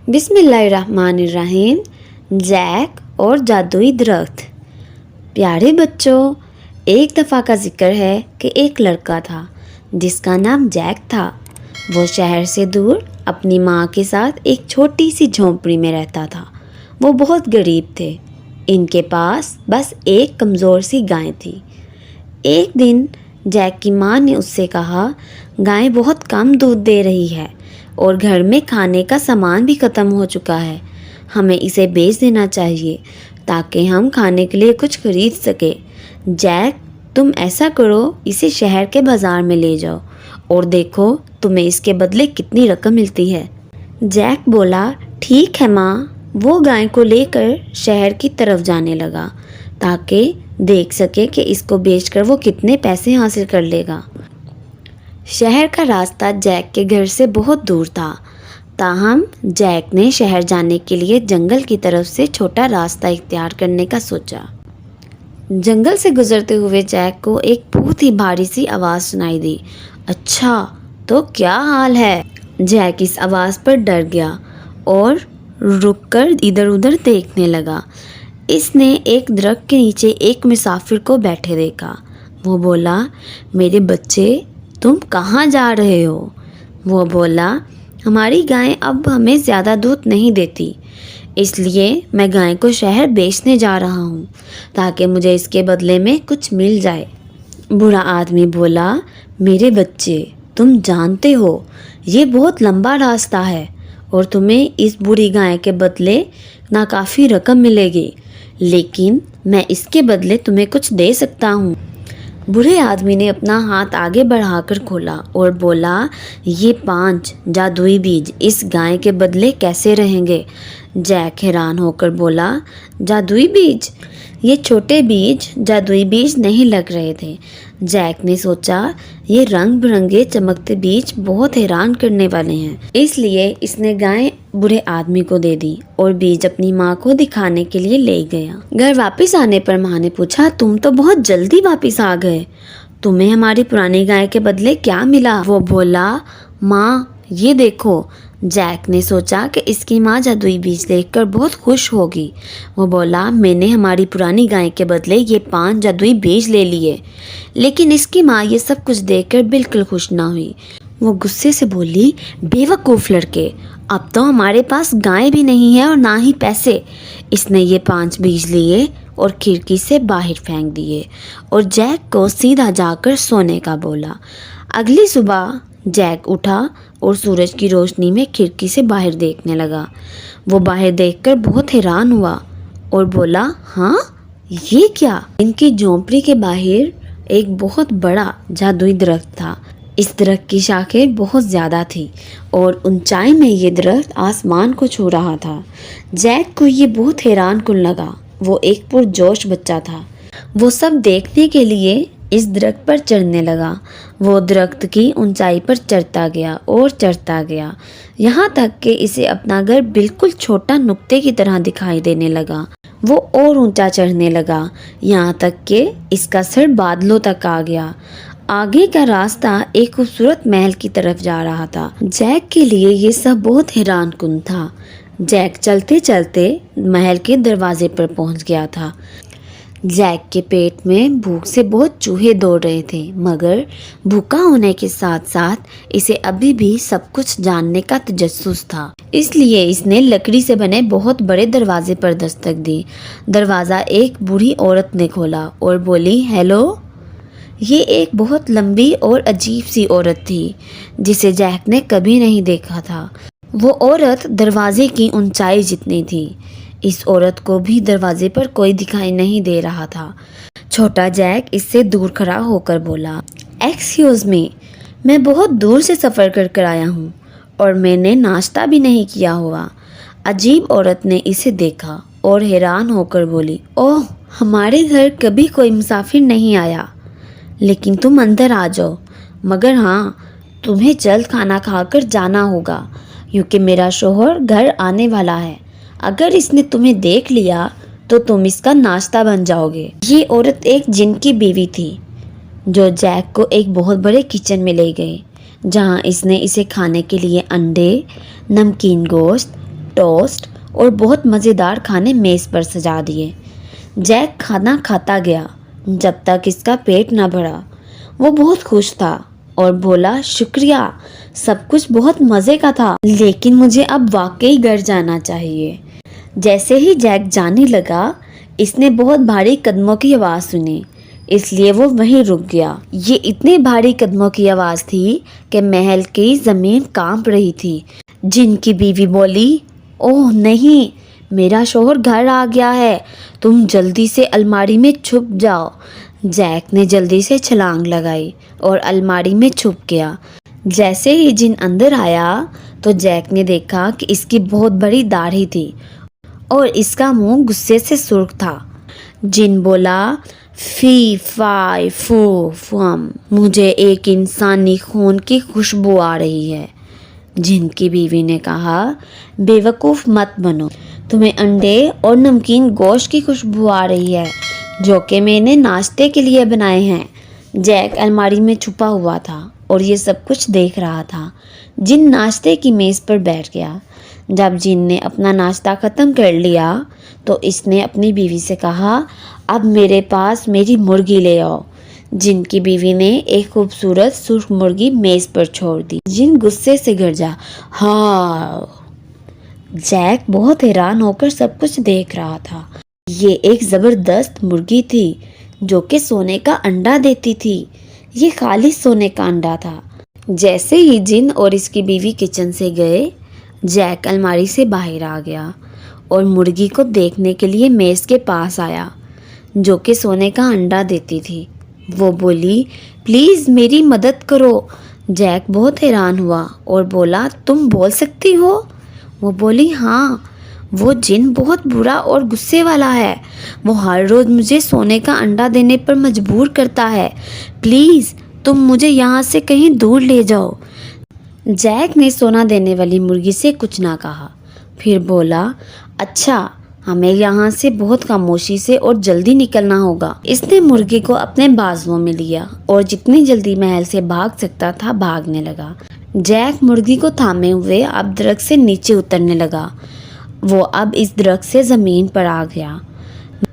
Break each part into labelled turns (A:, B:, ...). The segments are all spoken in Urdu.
A: بسم اللہ الرحمن الرحیم۔ جیک اور جادوئی درخت۔ پیارے بچوں، ایک دفعہ کا ذکر ہے کہ ایک لڑکا تھا جس کا نام جیک تھا۔ وہ شہر سے دور اپنی ماں کے ساتھ ایک چھوٹی سی جھونپڑی میں رہتا تھا۔ وہ بہت غریب تھے۔ ان کے پاس بس ایک کمزور سی گائے تھی۔ ایک دن جیک کی ماں نے اس سے کہا، گائے بہت کم دودھ دے رہی ہے اور گھر میں کھانے کا سامان بھی ختم ہو چکا ہے۔ ہمیں اسے بیچ دینا چاہیے تاکہ ہم کھانے کے لیے کچھ خرید سکیں۔ جیک، تم ایسا کرو، اسے شہر کے بازار میں لے جاؤ اور دیکھو تمہیں اس کے بدلے کتنی رقم ملتی ہے۔ جیک بولا، ٹھیک ہے ماں۔ وہ گائے کو لے کر شہر کی طرف جانے لگا تاکہ دیکھ سکے کہ اس کو بیچ کر وہ کتنے پیسے حاصل کر لے گا۔ شہر کا راستہ جیک کے گھر سے بہت دور تھا، تاہم جیک نے شہر جانے کے لیے جنگل کی طرف سے چھوٹا راستہ اختیار کرنے کا سوچا۔ جنگل سے گزرتے ہوئے جیک کو ایک بہت ہی بھاری سی آواز سنائی دی۔ اچھا، تو کیا حال ہے؟ جیک اس آواز پر ڈر گیا اور رک کر ادھر ادھر دیکھنے لگا۔ اس نے ایک درخت کے نیچے ایک مسافر کو بیٹھے دیکھا۔ وہ بولا، میرے بچے، تم کہاں جا رہے ہو؟ وہ بولا، ہماری گائے اب ہمیں زیادہ دودھ نہیں دیتی، اس لیے میں گائے کو شہر بیچنے جا رہا ہوں تاکہ مجھے اس کے بدلے میں کچھ مل جائے۔ بوڑھا آدمی بولا، میرے بچے، تم جانتے ہو یہ بہت لمبا راستہ ہے اور تمہیں اس بوڑھی گائے کے بدلے ناکافی رقم ملے گی، لیکن میں اس کے بدلے تمہیں کچھ دے سکتا ہوں۔ بوڑھے آدمی نے اپنا ہاتھ آگے بڑھا کر کھولا اور بولا، یہ 5 جادوئی بیج اس گائے کے بدلے کیسے رہیں گے؟ جیک حیران ہو کر بولا، جادوئی بیج؟ یہ چھوٹے بیج جادوئی بیج نہیں لگ رہے تھے۔ جیک نے سوچا، یہ رنگ برنگے چمکتے بیج بہت حیران کرنے والے ہیں، اس لیے اس نے گائے بوڑھے آدمی کو دے دی اور بیج اپنی ماں کو دکھانے کے لیے لے گیا۔ گھر واپس آنے پر ماں نے پوچھا، تم تو بہت جلدی واپس آ گئے، تمہیں ہماری پرانی گائے کے بدلے کیا ملا؟ وہ بولا، ماں یہ دیکھو۔ جیک نے سوچا کہ اس کی ماں جادوئی بیج دیکھ کر بہت خوش ہوگی۔ وہ بولا، میں نے ہماری پرانی گائے کے بدلے یہ 5 جادوئی بیج لے لیے، لیکن اس کی ماں یہ سب کچھ دیکھ کر بالکل خوش نہ ہوئی۔ وہ غصے سے بولی، بے وقوف لڑکے، اب تو ہمارے پاس گائے بھی نہیں ہے اور نہ ہی پیسے۔ اس نے یہ 5 بیج لیے اور کھڑکی سے باہر پھینک دیے اور جیک کو سیدھا جا کر سونے کا بولا۔ اگلی صبح جیک اٹھا اور سورج کی روشنی میں کھڑکی سے باہر دیکھنے لگا۔ وہ باہر دیکھ کر بہت حیران ہوا اور بولا، ہاں یہ کیا؟ ان کی جھونپڑی کے باہر ایک بہت بڑا جادوئی درخت تھا۔ اس درخت کی شاخیں بہت زیادہ تھیں اور اونچائی میں یہ درخت آسمان کو چھو رہا تھا۔ جیک کو یہ بہت حیران کن لگا۔ وہ ایک پرجوش بچہ تھا۔ وہ سب دیکھنے کے لیے اس درخت پر چڑھنے لگا۔ وہ درخت کی اونچائی پر چڑھتا گیا اور چڑھتا گیا، یہاں تک کہ اسے اپنا گھر بالکل چھوٹا نقطے کی طرح دکھائی دینے لگا۔ وہ اور اونچا چڑھنے لگا، یہاں تک کہ اس کا سر بادلوں تک آ گیا۔ آگے کا راستہ ایک خوبصورت محل کی طرف جا رہا تھا۔ جیک کے لیے یہ سب بہت حیران کن تھا۔ جیک چلتے چلتے محل کے دروازے پر پہنچ گیا تھا۔ جیک کے پیٹ میں بھوک سے بہت چوہے دوڑ رہے تھے، مگر بھوکا ہونے کے ساتھ ساتھ اسے ابھی بھی سب کچھ جاننے کا تجسس تھا، اس لیے اس نے لکڑی سے بنے بہت بڑے دروازے پر دستک دی۔ دروازہ ایک بوڑھی عورت نے کھولا اور بولی، ہیلو۔ یہ ایک بہت لمبی اور عجیب سی عورت تھی جسے جیک نے کبھی نہیں دیکھا تھا۔ وہ عورت دروازے کی اونچائی جتنی تھی۔ اس عورت کو بھی دروازے پر کوئی دکھائی نہیں دے رہا تھا۔ چھوٹا جیک اس سے دور کھڑا ہو کر بولا، ایکسکیوز می، میں بہت دور سے سفر کر آیا ہوں اور میں نے ناشتہ بھی نہیں کیا ہوا۔ عجیب عورت نے اسے دیکھا اور حیران ہو کر بولی، اوہ، ہمارے گھر کبھی کوئی مسافر نہیں آیا، لیکن تم اندر آ جاؤ، مگر ہاں، تمہیں جلد کھانا کھا کر جانا ہوگا کیونکہ میرا شوہر گھر آنے والا ہے۔ اگر اس نے تمہیں دیکھ لیا تو تم اس کا ناشتہ بن جاؤ گے۔ یہ عورت ایک جن کی بیوی تھی جو جیک کو ایک بہت بڑے کچن میں لے گئی، جہاں اس نے اسے کھانے کے لیے انڈے، نمکین گوشت، ٹوسٹ اور بہت مزیدار کھانے میز پر سجا دیے۔ جیک کھانا کھاتا گیا جب تک اس کا پیٹ نہ بھرا۔ وہ بہت خوش تھا اور بولا، شکریہ، سب کچھ بہت مزے کا تھا، لیکن مجھے اب واقعی گھر جانا چاہیے۔ جیسے ہی جیک جانے لگا اس نے بہت بھاری قدموں کی آواز سنی، اس لیے وہ وہیں رک گیا۔ یہ اتنے بھاری قدموں کی آواز تھی کہ محل کی زمین کانپ رہی تھی۔ جن کی بیوی بولی، اوہ نہیں، میرا شوہر گھر آ گیا ہے، تم جلدی سے الماری میں چھپ جاؤ۔ جیک نے جلدی سے چھلانگ لگائی اور الماری میں چھپ گیا۔ جیسے ہی جن اندر آیا تو جیک نے دیکھا کہ اس کی بہت بڑی داڑھی تھی اور اس کا منہ غصے سے سرخ تھا۔ جن بولا، فی فائی فو فم، مجھے ایک انسانی خون کی خوشبو آ رہی ہے۔ جن کی بیوی نے کہا، بے وقوف مت بنو، تمہیں انڈے اور نمکین گوشت کی خوشبو آ رہی ہے جو کہ میں نے ناشتے کے لیے بنائے ہیں۔ جیک الماری میں چھپا ہوا تھا اور یہ سب کچھ دیکھ رہا تھا۔ جن ناشتے کی میز پر بیٹھ گیا۔ جب جن نے اپنا ناشتہ ختم کر لیا تو اس نے اپنی بیوی سے کہا، اب میرے پاس میری مرغی لے آؤ۔ جن کی بیوی نے ایک خوبصورت سرخ مرغی میز پر چھوڑ دی۔ جن غصے سے گرجا، ہاں۔ جیک بہت حیران ہو کر سب کچھ دیکھ رہا تھا۔ یہ ایک زبردست مرغی تھی جو کہ سونے کا انڈا دیتی تھی۔ یہ خالص سونے کا انڈا تھا۔ جیسے ہی جن اور اس کی بیوی کچن سے گئے، جیک الماری سے باہر آ گیا اور مرغی کو دیکھنے کے لیے میز کے پاس آیا جو کہ سونے کا انڈا دیتی تھی۔ وہ بولی، پلیز میری مدد کرو۔ جیک بہت حیران ہوا اور بولا، تم بول سکتی ہو؟ وہ بولی، ہاں، وہ جن بہت برا اور غصے والا ہے، وہ ہر روز مجھے سونے کا انڈا دینے پر مجبور کرتا ہے، پلیز تم مجھے یہاں سے کہیں دور لے جاؤ۔ جیک نے سونا دینے والی مرغی سے کچھ نہ کہا، پھر بولا، اچھا، ہمیں یہاں سے بہت خاموشی سے اور جلدی نکلنا ہوگا۔ اس نے مرغی کو اپنے بازوؤں میں لیا اور جتنی جلدی محل سے بھاگ سکتا تھا بھاگنے لگا۔ جیک مرغی کو تھامے ہوئے اب درخت سے نیچے اترنے لگا۔ وہ اب اس درخت سے زمین پر آ گیا۔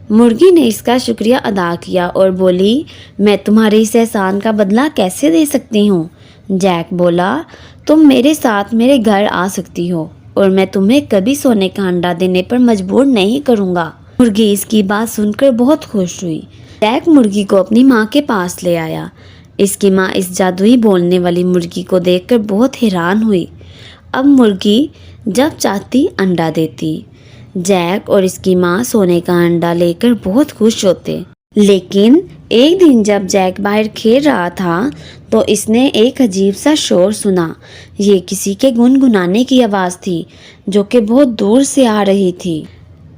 A: مرغی نے اس کا شکریہ ادا کیا اور بولی، میں تمہارے اس احسان کا بدلہ کیسے دے سکتی ہوں؟ جیک بولا، تم میرے ساتھ میرے گھر آ سکتی ہو اور میں تمہیں کبھی سونے کا انڈا دینے پر مجبور نہیں کروں گا۔ مرغی اس کی بات سن کر بہت خوش ہوئی۔ جیک مرغی کو اپنی ماں کے پاس لے آیا۔ اس کی ماں اس جادوئی بولنے والی مرغی کو دیکھ کر بہت حیران ہوئی۔ اب مرغی جب چاہتی انڈا دیتی۔ جیک اور اس کی ماں سونے کا انڈا لے کر بہت خوش ہوتے۔ لیکن ایک دن جب جیک باہر کھیل رہا تھا تو اس نے ایک عجیب سا شور سنا۔ یہ کسی کے گنگنانے کی آواز تھی جو کہ بہت دور سے آ رہی تھی۔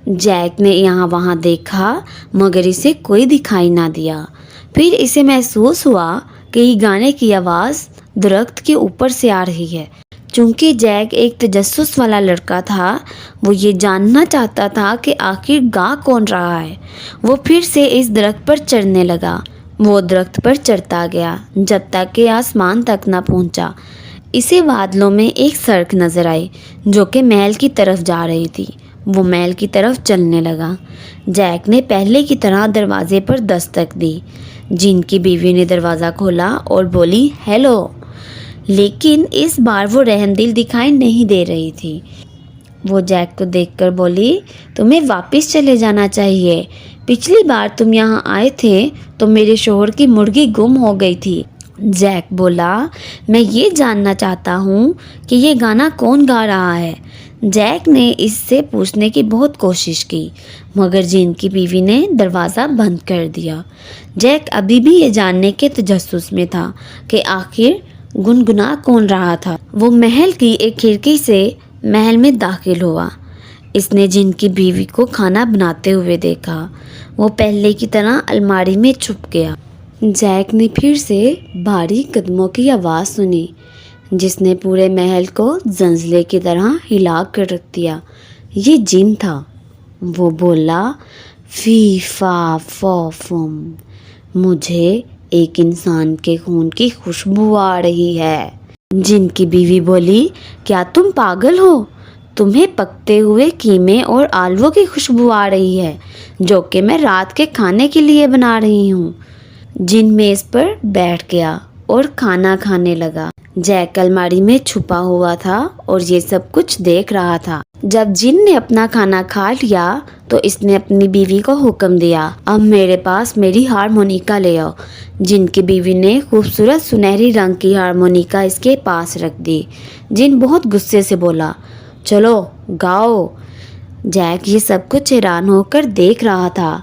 A: جیک نے یہاں وہاں دیکھا مگر اسے کوئی دکھائی نہ دیا۔ پھر اسے محسوس ہوا کہ یہ گانے کی آواز درخت کے اوپر سے آ رہی ہے۔ چونکہ جیک ایک تجسس والا لڑکا تھا، وہ یہ جاننا چاہتا تھا کہ آخر گا کون رہا ہے۔ وہ پھر سے اس درخت پر چڑھنے لگا۔ وہ درخت پر چڑھتا گیا جب تک کہ آسمان تک نہ پہنچا۔ اسے بادلوں میں ایک سڑک نظر آئی جو کہ محل کی طرف جا رہی تھی۔ وہ محل کی طرف چلنے لگا۔ جیک نے پہلے کی طرح دروازے پر دستک دی۔ جن کی بیوی نے دروازہ کھولا اور بولی، ہیلو، لیکن اس بار وہ رحم دل دکھائی نہیں دے رہی تھی۔ وہ جیک کو دیکھ کر بولی، تمہیں واپس چلے جانا چاہیے، پچھلی بار تم یہاں آئے تھے تو میرے شوہر کی مرغی گم ہو گئی تھی۔ جیک بولا، میں یہ جاننا چاہتا ہوں کہ یہ گانا کون گا رہا ہے۔ جیک نے اس سے پوچھنے کی بہت کوشش کی مگر جن کی بیوی نے دروازہ بند کر دیا۔ جیک ابھی بھی یہ جاننے کے تجسس میں تھا کہ آخر گنگنا کون رہا تھا۔ وہ محل کی ایک کھڑکی سے محل میں داخل ہوا۔ اس نے جن کی بیوی کو کھانا بناتے ہوئے دیکھا۔ وہ پہلے کی طرح الماری میں چھپ گیا۔ جیک نے پھر سے بھاری قدموں کی آواز سنی جس نے پورے محل کو زلزلے کی طرح ہلا کر رکھ دیا۔ یہ جن تھا۔ وہ بولا، فی فا فو فم، مجھے ایک انسان کے خون کی خوشبو آ رہی ہے۔ جن کی بیوی بولی، کیا تم پاگل ہو؟ تمہیں پکتے ہوئے قیمے اور آلووں کی خوشبو آ رہی ہے جو کہ میں رات کے کھانے کے لیے بنا رہی ہوں۔ جن میز پر بیٹھ گیا اور کھانا کھانے لگا۔ جیک الماری میں چھپا ہوا تھا اور یہ سب کچھ دیکھ رہا تھا۔ جب جن نے اپنا کھانا کھا لیا تو اس نے اپنی بیوی کو حکم دیا، اب میرے پاس میری ہارمونیکا لے آؤ۔ جن کی بیوی نے خوبصورت سنہری رنگ کی ہارمونیکا اس کے پاس رکھ دی۔ جن بہت غصے سے بولا، چلو گاؤ۔ جیک یہ سب کچھ حیران ہو کر دیکھ رہا تھا۔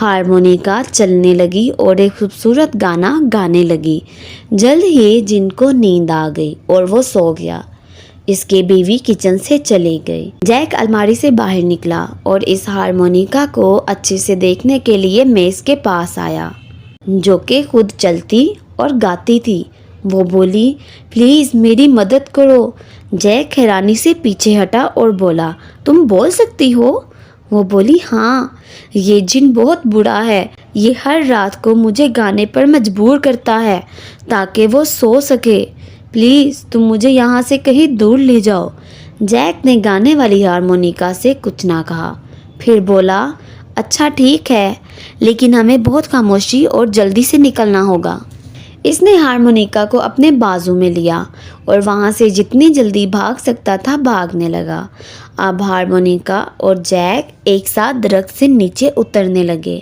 A: ہارمونیکا چلنے لگی اور ایک خوبصورت گانا گانے لگی۔ جلد ہی جن کو نیند آ گئی اور وہ سو گیا۔ اس کی بیوی کچن سے چلی گئی۔ جیک الماری سے باہر نکلا اور اس ہارمونیکا کو اچھے سے دیکھنے کے لیے میز کے پاس آیا جو کہ خود چلتی اور گاتی تھی۔ وہ بولی، پلیز میری مدد کرو۔ جیک حیرانی سے پیچھے ہٹا اور بولا، تم بول سکتی ہو؟ وہ بولی، ہاں، یہ جن بہت برا ہے۔ یہ ہر رات کو مجھے گانے پر مجبور کرتا ہے تاکہ وہ سو سکے۔ پلیز تم مجھے یہاں سے کہیں دور لے جاؤ۔ جیک نے گانے والی ہارمونیکا سے کچھ نہ کہا، پھر بولا، اچھا ٹھیک ہے، لیکن ہمیں بہت خاموشی اور جلدی سے نکلنا ہوگا۔ اس نے ہارمونیکا کو اپنے بازو میں لیا اور وہاں سے جتنی جلدی بھاگ سکتا تھا بھاگنے لگا۔ اب ہارمونیکا اور جیک ایک ساتھ درخت سے نیچے اترنے لگے،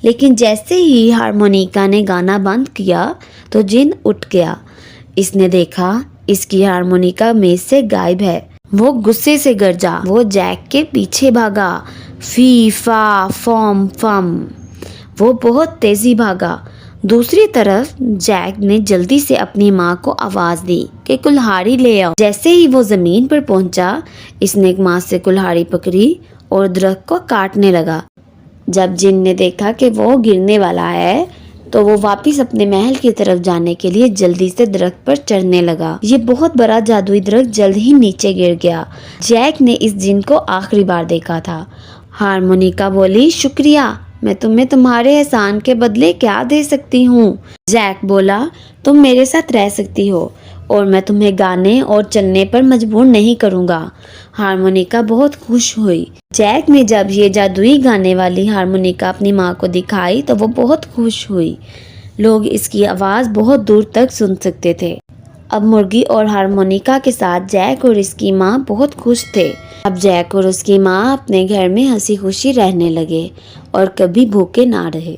A: لیکن جیسے ہی ہارمونیکا نے گانا بند کیا تو جن اٹھ گیا۔ اس نے دیکھا اس کی ہارمونیکا میز سے غائب ہے۔ وہ غصے سے گرجا۔ وہ جیک کے پیچھے بھاگا، فی فا فوم فم۔ وہ بہت تیزی بھاگا۔ دوسری طرف جیک نے جلدی سے اپنی ماں کو آواز دی کہ کلہاڑی لے آؤ۔ جیسے ہی وہ زمین پر پہنچا، اس نے ایک ماں سے کلہاڑی پکڑی اور درخت کو کاٹنے لگا۔ جب جن نے دیکھا کہ وہ گرنے والا ہے تو وہ واپس اپنے محل کی طرف جانے کے لیے جلدی سے درخت پر چڑھنے لگا۔ یہ بہت بڑا جادوئی درخت جلد ہی نیچے گر گیا۔ جیک نے اس جن کو آخری بار دیکھا تھا۔ ہارمونیکا بولی، شکریہ، میں تمہیں تمہارے احسان کے بدلے کیا دے سکتی ہوں؟ جیک بولا، تم میرے ساتھ رہ سکتی ہو اور میں تمہیں گانے اور چلنے پر مجبور نہیں کروں گا۔ ہارمونیکا بہت خوش ہوئی۔ جیک نے جب یہ جادوئی گانے والی ہارمونیکا اپنی ماں کو دکھائی تو وہ بہت خوش ہوئی۔ لوگ اس کی آواز بہت دور تک سن سکتے تھے۔ اب مرغی اور ہارمونیکا کے ساتھ جیک اور اس کی ماں بہت خوش تھے۔ اب جیک اور اس کی ماں اپنے گھر میں ہنسی خوشی رہنے لگے اور کبھی بھوکے نہ رہے۔